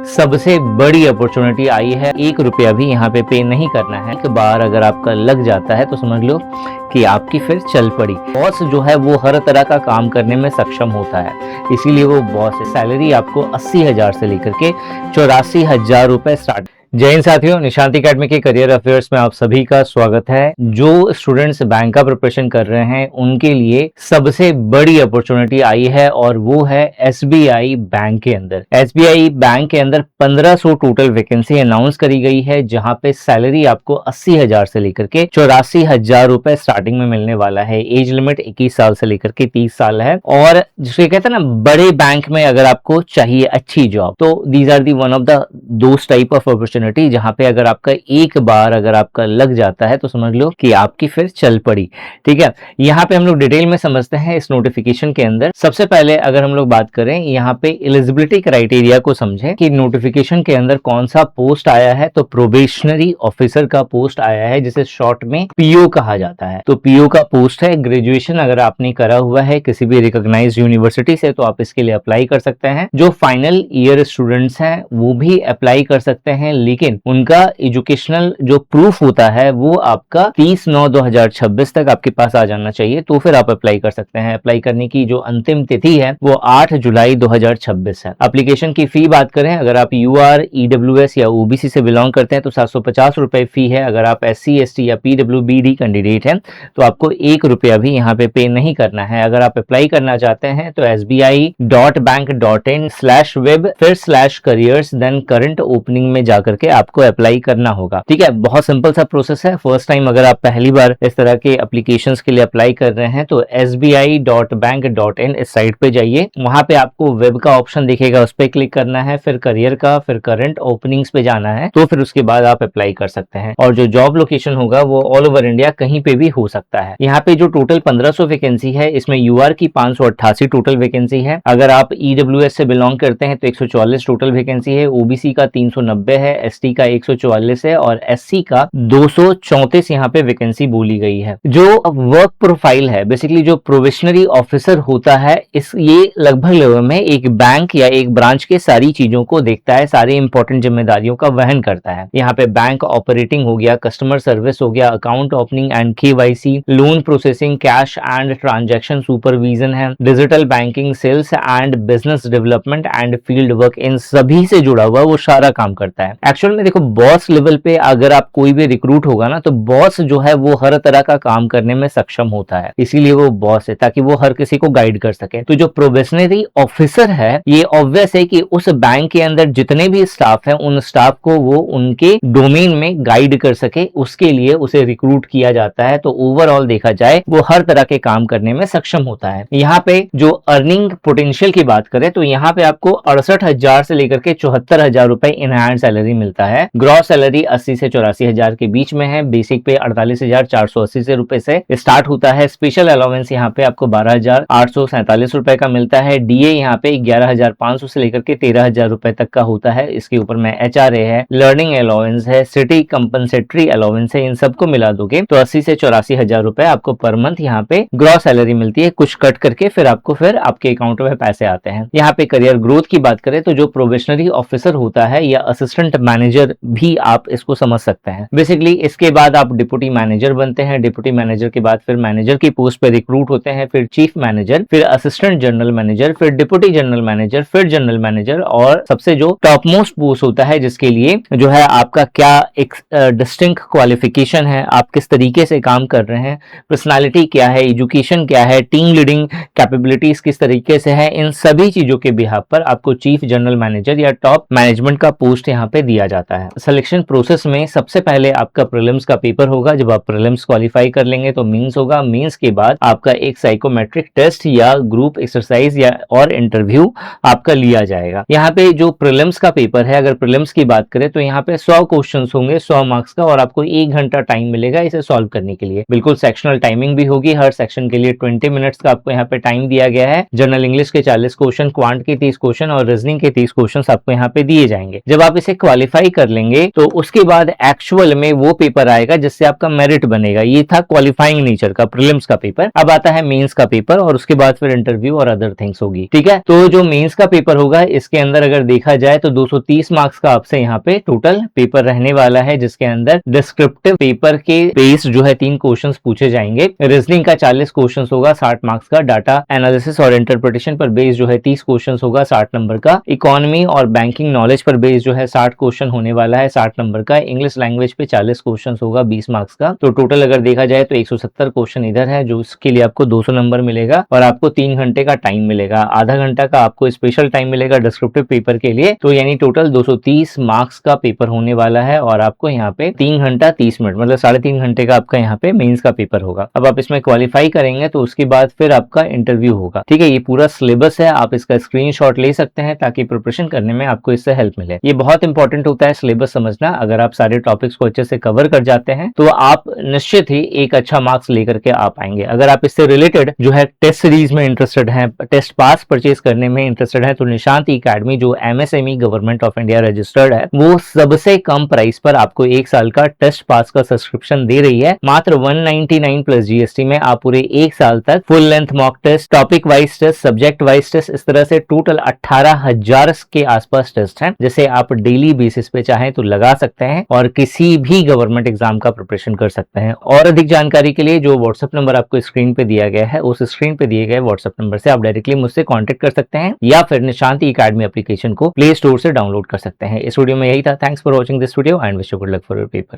सबसे बड़ी अपॉर्चुनिटी आई है। 1 रुपया भी यहाँ पे नहीं करना है। एक बार अगर आपका लग जाता है तो समझ लो कि आपकी फिर चल पड़ी। बॉस जो है वो हर तरह का काम करने में सक्षम होता है, इसीलिए वो बॉस है। सैलरी आपको 80,000 से लेकर के 84,000 रुपए स्टार्ट। जय हिंद साथियों, निशांत एकेडमी के करियर अफेयर्स में आप सभी का स्वागत है। जो स्टूडेंट्स बैंक का प्रिपरेशन कर रहे हैं उनके लिए सबसे बड़ी अपॉर्चुनिटी आई है और वो है एसबीआई बैंक के अंदर। एसबीआई बैंक के अंदर 1500 टोटल वैकेंसी अनाउंस करी गई है, जहां पे सैलरी आपको 80,000 से लेकर के 84,000 रुपए स्टार्टिंग में मिलने वाला है। एज लिमिट 21 साल से लेकर के 30 साल है। और जिसे कहते हैं ना, बड़े बैंक में अगर आपको चाहिए अच्छी जॉब, तो these are the one of the those type of opportunity जहां पे अगर आपका एक बार अगर आपका लग जाता है तो समझ लो कि आपकी फिर चल पड़ी। ठीक है, यहाँ पे हम लोग डिटेल में समझते हैं इस नोटिफिकेशन के अंदर। सबसे पहले अगर हम लोग बात करें यहाँ पे एलिजिबिलिटी क्राइटेरिया को समझें कि नोटिफिकेशन के अंदर कौन सा पोस्ट आया है। तो प्रोबेशनरी ऑफिसर का पोस्ट आया है, जिसे शॉर्ट में पीओ कहा जाता है। तो पीओ का पोस्ट है। ग्रेजुएशन अगर आपने करा हुआ है किसी भी रिकॉग्नाइज्ड यूनिवर्सिटी से तो आप इसके लिए अप्लाई कर सकते हैं। जो फाइनल ईयर स्टूडेंट्स हैं वो भी अप्लाई कर सकते हैं, लेकिन उनका एजुकेशनल जो प्रूफ होता है वो आपका 30/9/2026 तक आपके पास आ जाना चाहिए, तो फिर आप अप्लाई कर सकते हैं। अप्लाई करने की जो अंतिम तिथि है वो 8 जुलाई 2026 है। एप्लीकेशन की फी बात करें, अगर आप यूआर, ईडब्ल्यूएस या ओबीसी से बिलोंग करते हैं तो 750 रुपए फी है। अगर आप एससी, एसटी या पीडब्ल्यूबीडी कैंडिडेट हैं तो आपको 1 रुपया भी यहाँ पे नहीं करना है। अगर आप अप्लाई करना चाहते हैं तो sbi.bank.in/web फिर /careers देन करंट ओपनिंग में जाकर के आपको अप्लाई करना होगा। ठीक है, बहुत सिंपल सा प्रोसेस है। फर्स्ट टाइम अगर आप पहली बार इस तरह के एप्लीकेशंस के लिए अप्लाई कर रहे हैं तो sbi.bank.in इस साइट पे जाइए। वहां पे आपको वेब का ऑप्शन दिखेगा, उस पर क्लिक करना है, फिर करियर का, फिर करंट ओपनिंग्स पे जाना है, तो फिर उसके बाद आप अप्लाई कर सकते हैं। और जो जॉब लोकेशन होगा वो ऑल ओवर इंडिया कहीं पे भी हो सकता है। यहाँ पे जो टोटल 1500 वैकेंसी है, इसमें यूआर की 588 टोटल वैकेंसी है। अगर आप ईडब्ल्यूएस से बिलोंग करते हैं तो 144 टोटल वैकेंसी है। ओबीसी का 390 है, एसटी का 144 है और एससी का 234 यहाँ पे वैकेंसी बोली गई है। जो वर्क प्रोफाइल है, बेसिकली जो प्रोबेशनरी ऑफिसर होता है, ये लगभग में एक बैंक या एक ब्रांच के सारी चीजों को देखता है, सारी इंपॉर्टेंट जिम्मेदारियों का वहन करता है। यहाँ पे बैंक ऑपरेटिंग हो गया, कस्टमर सर्विस हो गया, account opening and KYC, loan processing, cash and transaction supervision है, digital banking, sales and business development and field work, इन सभी से जुड़ा हुआ वो सारा काम करता है। एक्चुअल में देखो, बॉस लेवल पे अगर आप कोई भी रिक्रूट होगा ना, तो बॉस जो है वो हर तरह का काम करने में सक्षम होता है, इसीलिए वो बॉस है, ताकि वो हर किसी को गाइड कर सके। तो जो प्रोबेशनरी ऑफिसर है, ये ऑब्वियस है कि उस बैंक के अंदर जितने भी स्टाफ है, उन स्टाफ को वो उनके डोमेन में गाइड कर सके, उसके लिए उसे रिक्रूट किया जाता है। तो ओवरऑल देखा जाए वो हर तरह के काम करने में सक्षम होता है। यहाँ पे जो अर्निंग पोटेंशियल की बात करें तो यहाँ पे आपको 68,000 से लेकर के 74,000 रुपए इन हैंड सैलरी मिलता है। ग्रॉस सैलरी 80 से 84,000 के बीच में है। बेसिक पे 48,480 से रुपए से स्टार्ट होता है। स्पेशल अलाउंस यहाँ पे आपको 12,847 रुपए का मिलता है। डीए यहाँ पे 11,500 से लेकर के 13,000 रुपए तक का होता है। इसके ऊपर में एचआरए है, लर्निंग अलाउंस है, सिटी कंपनसेटरी अलाउंस है। इन सबको मिला दोगे तो 80 से 84,000 रुपए आपको पर मंथ यहाँ पे ग्रॉस सैलरी मिलती है। कुछ कट करके फिर आपके अकाउंट में पैसे आते हैं। यहाँ पे करियर ग्रोथ की बात करें तो जो प्रोबेशनरी ऑफिसर होता है या असिस्टेंट मैनेजर भी आप इसको समझ सकते हैं। बेसिकली इसके बाद आप डिप्टी मैनेजर बनते हैं। डिप्टी मैनेजर के बाद फिर मैनेजर की पोस्ट पे रिक्रूट होते हैं, फिर चीफ मैनेजर, फिर असिस्टेंट जनरल मैनेजर, फिर डिप्टी जनरल मैनेजर, फिर जनरल मैनेजर, और सबसे जो टॉप मोस्ट पोस्ट होता है जिसके लिए जो है आपका क्या एक डिस्टिंक्ट क्वालिफिकेशन है, आप किस तरीके से काम कर रहे हैं, पर्सनालिटी क्या है, एजुकेशन क्या है, टीम लीडिंग कैपेबिलिटीज किस तरीके से है, इन सभी चीजों के बिहाफ पर आपको चीफ जनरल मैनेजर या टॉप मैनेजमेंट का पोस्ट यहाँ पे दिया जाता है। सिलेक्शन प्रोसेस में सबसे पहले आपका प्रीलिम्स का पेपर होगा। जब आप प्रीलिम्स क्वालिफाई कर लेंगे तो मेंस होगा। मेंस के बाद आपका एक साइकोमेट्रिक टेस्ट या ग्रुप एक्सरसाइज या और इंटरव्यू आपका लिया जाएगा। यहाँ पे जो प्रीलिम्स का पेपर है, अगर प्रीलिम्स की बात करें तो यहाँ पे 100 क्वेश्चन होंगे, 100 मार्क्स का, और आपको 1 घंटा टाइम मिलेगा इसे सॉल्व करने के लिए। बिल्कुल सेक्शनल टाइमिंग भी होगी। हर सेक्शन के लिए 20 मिनट्स का आपको यहाँ पे टाइम दिया गया है। जनरल इंग्लिश के 40 क्वेश्चन, क्वांट के 30 क्वेश्चन और रीजनिंग के 30 क्वेश्चन आपको यहाँ पे दिए जाएंगे। जब आप इसे क्वालिफाई क्वालिफाई कर लेंगे तो उसके बाद एक्चुअल में वो पेपर आएगा जिससे आपका मेरिट बनेगा। ये था क्वालिफाइंग नेचर का प्रीलिम्स का पेपर। अब आता है मेंस का पेपर और उसके बाद फिर इंटरव्यू और अदर थिंग्स होगी। ठीक है, तो जो मेंस का पेपर होगा इसके अंदर अगर देखा जाए तो 230 मार्क्स का आपसे यहाँ पे टोटल पेपर रहने वाला है, जिसके अंदर डिस्क्रिप्टिव पेपर के बेस जो है 3 क्वेश्चंस पूछे जाएंगे। रीजनिंग का 40 क्वेश्चंस होगा 60 मार्क्स का। डाटा एनालिसिस और इंटरप्रिटेशन पर बेस जो है 30 क्वेश्चंस होगा 60 नंबर का। इकोनॉमी और बैंकिंग नॉलेज पर बेस जो है 60 क्वेश्चन होने वाला है 60 नंबर का। इंग्लिश लैंग्वेज पे 40 क्वेश्चन होगा 20 मार्क्स का। तो टोटल अगर देखा जाए तो 170 क्वेश्चन इधर है, जो इसके लिए आपको 200 नंबर मिलेगा और आपको 3 घंटे का टाइम मिलेगा। आधा घंटा का आपको स्पेशल टाइम मिलेगा डिस्क्रिप्टिव पेपर के लिए। तो यानी टोटल 230 मार्क्स का पेपर होने वाला है और आपको यहाँ पे 3 घंटा 30 मिनट मतलब 3.5 घंटे का आपका यहाँ पे मेंस का पेपर होगा। अब आप इसमें क्वालिफाई करेंगे तो उसके बाद फिर आपका इंटरव्यू होगा। ठीक है, ये पूरा सिलेबस है, आप इसका स्क्रीनशॉट ले सकते हैं ताकि प्रिपरेशन करने में आपको इससे हेल्प मिले। ये बहुत इंपॉर्टेंट होता है सिलेबस समझना। अगर आप सारे टॉपिक्स को अच्छे से कवर कर जाते हैं तो आप निश्चित ही एक अच्छा मार्क्स लेकर के आ पाएंगे। अगर आप इससे रिलेटेड जो है टेस्ट सीरीज में इंटरेस्टेड हैं, टेस्ट पास परचेज करने में इंटरेस्टेड है, तो निशांत एकेडमी जो MSME government of India registered है वो सबसे कम प्राइस पर आपको 1 साल का टेस्ट पास का सब्सक्रिप्शन दे रही है। मात्र 199 प्लस GST में आप पूरे 1 साल तक full length mock test, topic wise test, subject wise test, इस तरह से टोटल 18,000 के आसपास टेस्ट हैं जिसे आप डेली बेसिस पे चाहें तो लगा सकते हैं और किसी भी गवर्नमेंट एग्जाम का प्रिपरेशन कर सकते हैं। और अधिक जानकारी के लिए जो व्हाट्सएप नंबर आपको स्क्रीन पे दिया गया है उस स्क्रीन पे दिए गए व्हाट्सएप नंबर से आप डायरेक्टली मुझसे कांटेक्ट कर सकते हैं या फिर निशांत एकेडमी एप्लीकेशन को प्ले स्टोर से डाउनलोड कर सकते हैं। इस वीडियो में यही था। Thanks for watching this video and wish you good luck for your paper.